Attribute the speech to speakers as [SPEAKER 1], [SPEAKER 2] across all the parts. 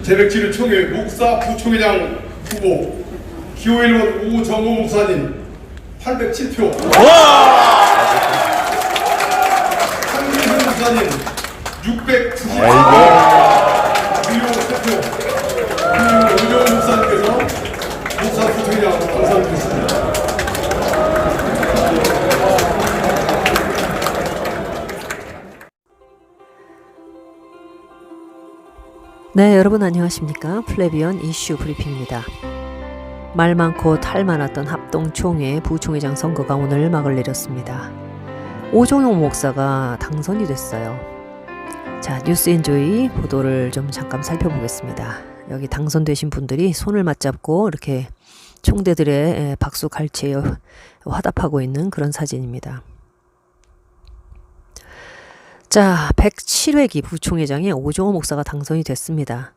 [SPEAKER 1] 제107회 총회 목사 부총회장 후보 기호 1번 오정호 목사님 807표, 한기승 목사님 674표, 무효 3표. 오정호 목사님께서 목사 부총회장 당선됐습니다.
[SPEAKER 2] 네, 여러분 안녕하십니까? 플래비언 이슈 브리핑입니다. 말 많고 탈 많았던 합동총회 부총회장 선거가 오늘 막을 내렸습니다. 오종용 목사가 당선이 됐어요. 자, 뉴스엔조이 보도를 좀 잠깐 살펴보겠습니다. 여기 당선되신 분들이 손을 맞잡고 이렇게 총대들의 박수 갈채에 화답하고 있는 그런 사진입니다. 자, 107회기 부총회장에 오종호 목사가 당선이 됐습니다.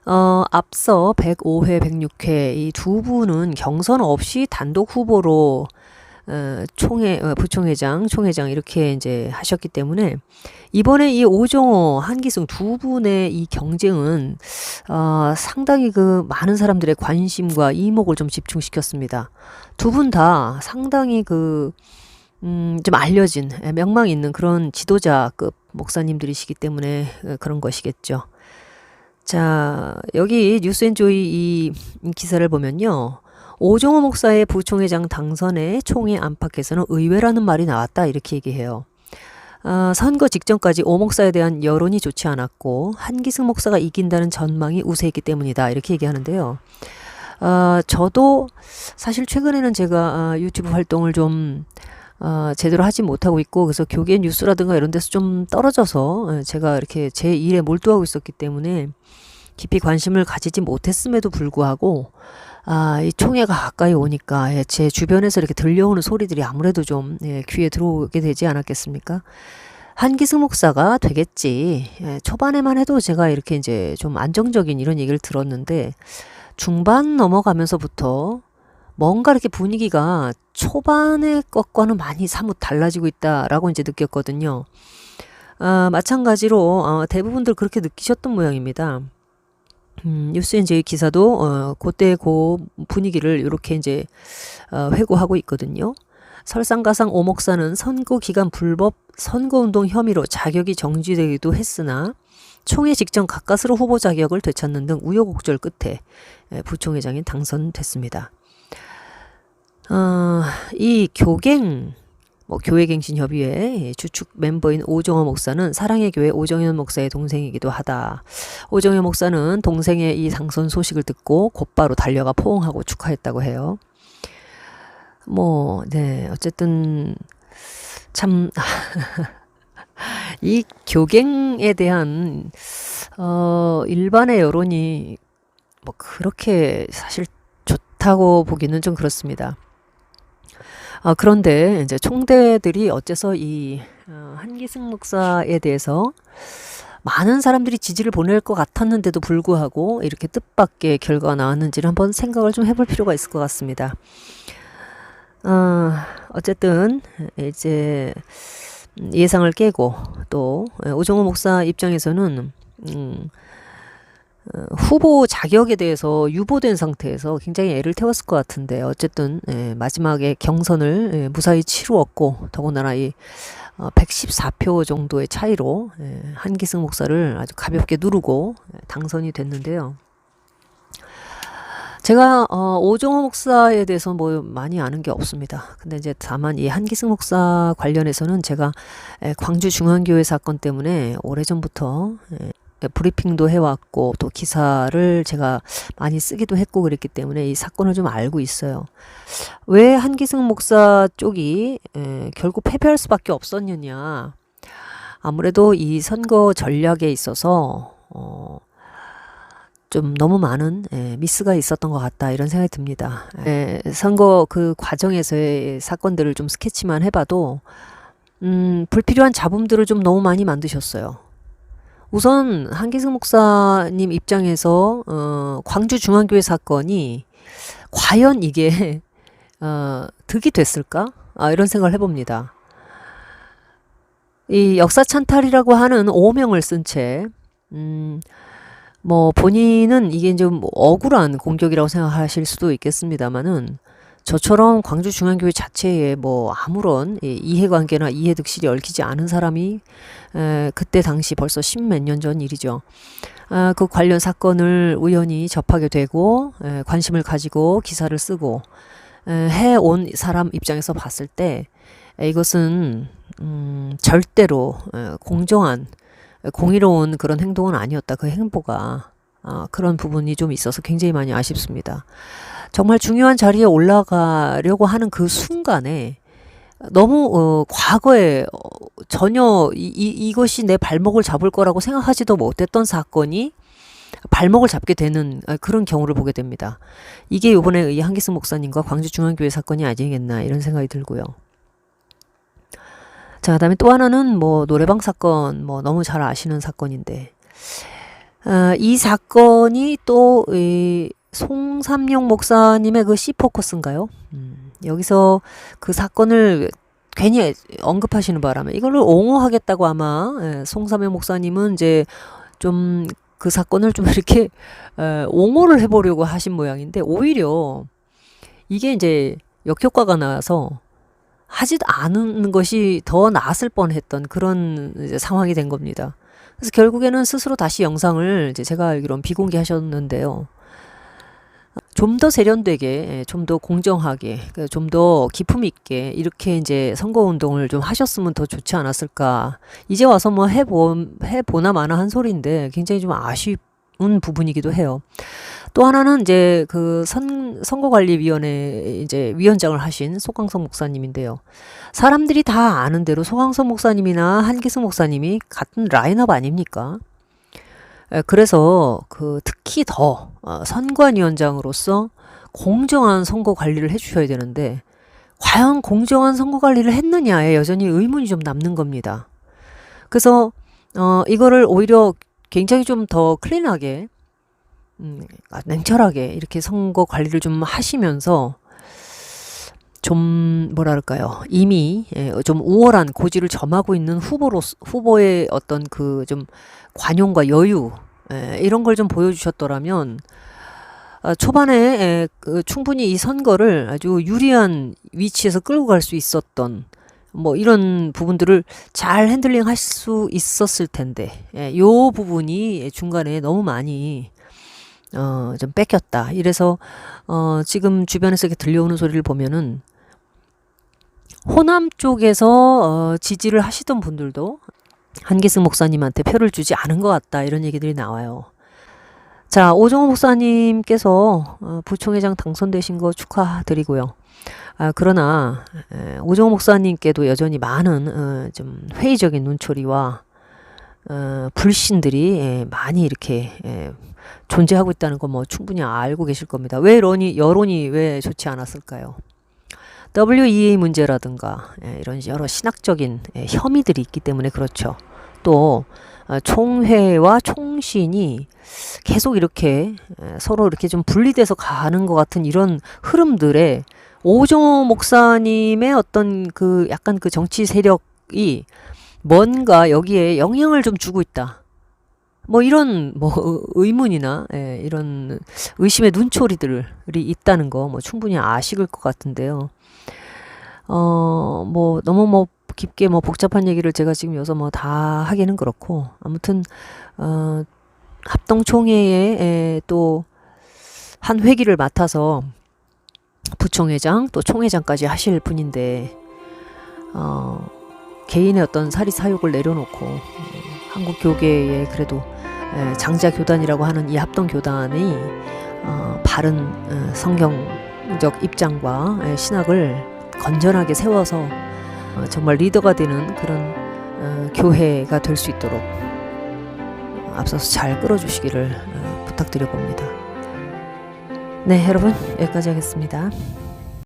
[SPEAKER 2] 앞서 105회, 106회 이 두 분은 경선 없이 단독 후보로 부총회장, 총회장 이렇게 이제 하셨기 때문에 이번에 이 오종호, 한기승 두 분의 이 경쟁은 상당히 그 많은 사람들의 관심과 이목을 좀 집중시켰습니다. 두 분 다 상당히 좀 알려진 명망 있는 그런 지도자급 목사님들이시기 때문에 그런 것이겠죠. 자, 여기 뉴스엔조이 이 기사를 보면요. 오종호 목사의 부총회장 당선에 총회 안팎에서는 의외라는 말이 나왔다 이렇게 얘기해요. 선거 직전까지 오 목사에 대한 여론이 좋지 않았고 한기승 목사가 이긴다는 전망이 우세했기 때문이다 이렇게 얘기하는데요. 저도 사실 최근에는 제가 유튜브 활동을 좀 제대로 하지 못하고 있고 그래서 교계 뉴스라든가 이런 데서 좀 떨어져서 제가 이렇게 제 일에 몰두하고 있었기 때문에 깊이 관심을 가지지 못했음에도 불구하고 이 총회가 가까이 오니까 제 주변에서 이렇게 들려오는 소리들이 아무래도 좀 귀에 들어오게 되지 않았겠습니까? 한기승 목사가 되겠지. 초반에만 해도 제가 이렇게 이제 좀 안정적인 이런 얘기를 들었는데 중반 넘어가면서부터 뭔가 이렇게 분위기가 초반의 것과는 많이 사뭇 달라지고 있다라고 이제 느꼈거든요. 마찬가지로 대부분들 그렇게 느끼셨던 모양입니다. 뉴스엔제이 기사도 그때 그 분위기를 이렇게 이제 회고하고 있거든요. 설상가상 오 목사는 선거 기간 불법 선거운동 혐의로 자격이 정지되기도 했으나 총회 직전 가까스로 후보 자격을 되찾는 등 우여곡절 끝에 부총회장이 당선됐습니다. 이 교회갱신협의회 주축 멤버인 오종호 목사는 사랑의 교회 오정현 목사의 동생이기도 하다. 오정현 목사는 동생의 이 당선 소식을 듣고 곧바로 달려가 포옹하고 축하했다고 해요. 네, 어쨌든 참 이 교갱에 대한 일반의 여론이 그렇게 사실 좋다고 보기는 좀 그렇습니다. 그런데 이제 총대들이 어째서 이 한기승 목사에 대해서 많은 사람들이 지지를 보낼 것 같았는데도 불구하고 이렇게 뜻밖의 결과가 나왔는지를 한번 생각을 좀 해볼 필요가 있을 것 같습니다. 어쨌든 이제 예상을 깨고 또 오종호 목사 입장에서는 후보 자격에 대해서 유보된 상태에서 굉장히 애를 태웠을 것 같은데 어쨌든 마지막에 경선을 무사히 치루었고 더군다나 이 114표 정도의 차이로 한기승 목사를 아주 가볍게 누르고 당선이 됐는데요. 제가 오종호 목사에 대해서 많이 아는 게 없습니다. 근데 이제 다만 이 한기승 목사 관련해서는 제가 광주 중앙교회 사건 때문에 오래전부터 브리핑도 해왔고 또 기사를 제가 많이 쓰기도 했고 그랬기 때문에 이 사건을 좀 알고 있어요. 왜 한기승 목사 쪽이 결국 패배할 수밖에 없었느냐. 아무래도 이 선거 전략에 있어서 좀 너무 많은 미스가 있었던 것 같다 이런 생각이 듭니다. 선거 그 과정에서의 사건들을 좀 스케치만 해봐도 불필요한 잡음들을 좀 너무 많이 만드셨어요. 우선 한기승 목사님 입장에서 광주 중앙교회 사건이 과연 이게 득이 됐을까? 이런 생각을 해봅니다. 이 역사 찬탈이라고 하는 오명을 쓴 채 뭐 본인은 이게 좀 억울한 공격이라고 생각하실 수도 있겠습니다만은 저처럼 광주중앙교회 자체에 뭐 아무런 이해관계나 이해득실이 얽히지 않은 사람이 그때 당시 벌써 십몇 년 전 일이죠. 그 관련 사건을 우연히 접하게 되고 관심을 가지고 기사를 쓰고 해온 사람 입장에서 봤을 때 이것은 절대로 공정한 공의로운 그런 행동은 아니었다. 그 행보가 그런 부분이 좀 있어서 굉장히 많이 아쉽습니다. 정말 중요한 자리에 올라가려고 하는 그 순간에 너무 과거에 전혀 이것이 내 발목을 잡을 거라고 생각하지도 못했던 사건이 발목을 잡게 되는 그런 경우를 보게 됩니다. 이게 이번에 이 한기승 목사님과 광주중앙교회 사건이 아니겠나 이런 생각이 들고요. 자, 그다음에 또 하나는 뭐 노래방 사건, 뭐 너무 잘 아시는 사건인데 이 사건이 또 송삼용 목사님의 그 C포커스인가요? 여기서 그 사건을 괜히 언급하시는 바람에 이거를 옹호하겠다고 아마 송삼용 목사님은 이제 좀 그 사건을 좀 이렇게 옹호를 해보려고 하신 모양인데 오히려 이게 이제 역효과가 나서 하지도 않은 것이 더 나았을 뻔했던 그런 이제 상황이 된 겁니다. 그래서 결국에는 스스로 다시 영상을 이제 제가 알기로는 비공개하셨는데요. 좀 더 세련되게, 좀 더 공정하게, 좀 더 기품 있게 이렇게 이제 선거운동을 좀 하셨으면 더 좋지 않았을까. 이제 와서 뭐 해보나 마나 한 소리인데 굉장히 좀 아쉬운 부분이기도 해요. 또 하나는 이제 그 선거관리위원회 이제 위원장을 하신 소강성 목사님인데요. 사람들이 다 아는 대로 소강성 목사님이나 한기승 목사님이 같은 라인업 아닙니까? 그래서 그 특히 더 선관위원장으로서 공정한 선거 관리를 해주셔야 되는데 과연 공정한 선거 관리를 했느냐에 여전히 의문이 좀 남는 겁니다. 그래서 이거를 오히려 굉장히 좀 더 클린하게 냉철하게 이렇게 선거 관리를 좀 하시면서 좀 뭐랄까요 이미 좀 우월한 고지를 점하고 있는 후보의 어떤 그 좀 관용과 여유 이런 걸 좀 보여주셨더라면 초반에 충분히 이 선거를 아주 유리한 위치에서 끌고 갈 수 있었던 뭐 이런 부분들을 잘 핸들링 할 수 있었을 텐데 요 부분이 중간에 너무 많이 좀 뺏겼다. 이래서 지금 주변에서 이렇게 들려오는 소리를 보면은 호남 쪽에서 지지를 하시던 분들도 한기승 목사님한테 표를 주지 않은 것 같다. 이런 얘기들이 나와요. 자, 오정호 목사님께서 부총회장 당선되신 거 축하드리고요. 그러나 오정호 목사님께도 여전히 많은 좀 회의적인 눈초리와 불신들이 많이 이렇게 존재하고 있다는 거 뭐 충분히 알고 계실 겁니다. 왜 여론이 왜 좋지 않았을까요? WEA 문제라든가 이런 여러 신학적인 혐의들이 있기 때문에 그렇죠. 또 총회와 총신이 계속 이렇게 서로 이렇게 좀 분리돼서 가는 것 같은 이런 흐름들에 오정호 목사님의 어떤 그 약간 그 정치 세력이 뭔가 여기에 영향을 좀 주고 있다. 뭐 이런 뭐 의문이나 이런 의심의 눈초리들이 있다는 거 뭐 충분히 아실 것 같은데요. 뭐 너무 뭐 깊게 뭐 복잡한 얘기를 제가 지금 여기서 뭐 다 하기는 그렇고 아무튼 합동총회에 또 한 회기를 맡아서 부총회장 또 총회장까지 하실 분인데 개인의 어떤 사리 사욕을 내려놓고 한국 교계에 그래도 장자 교단이라고 하는 이 합동 교단이 바른 성경적 입장과 신학을 건전하게 세워서 정말 리더가 되는 그런 교회가 될 수 있도록 앞서서 잘 끌어주시기를 부탁드려 봅니다. 네, 여러분 여기까지 하겠습니다.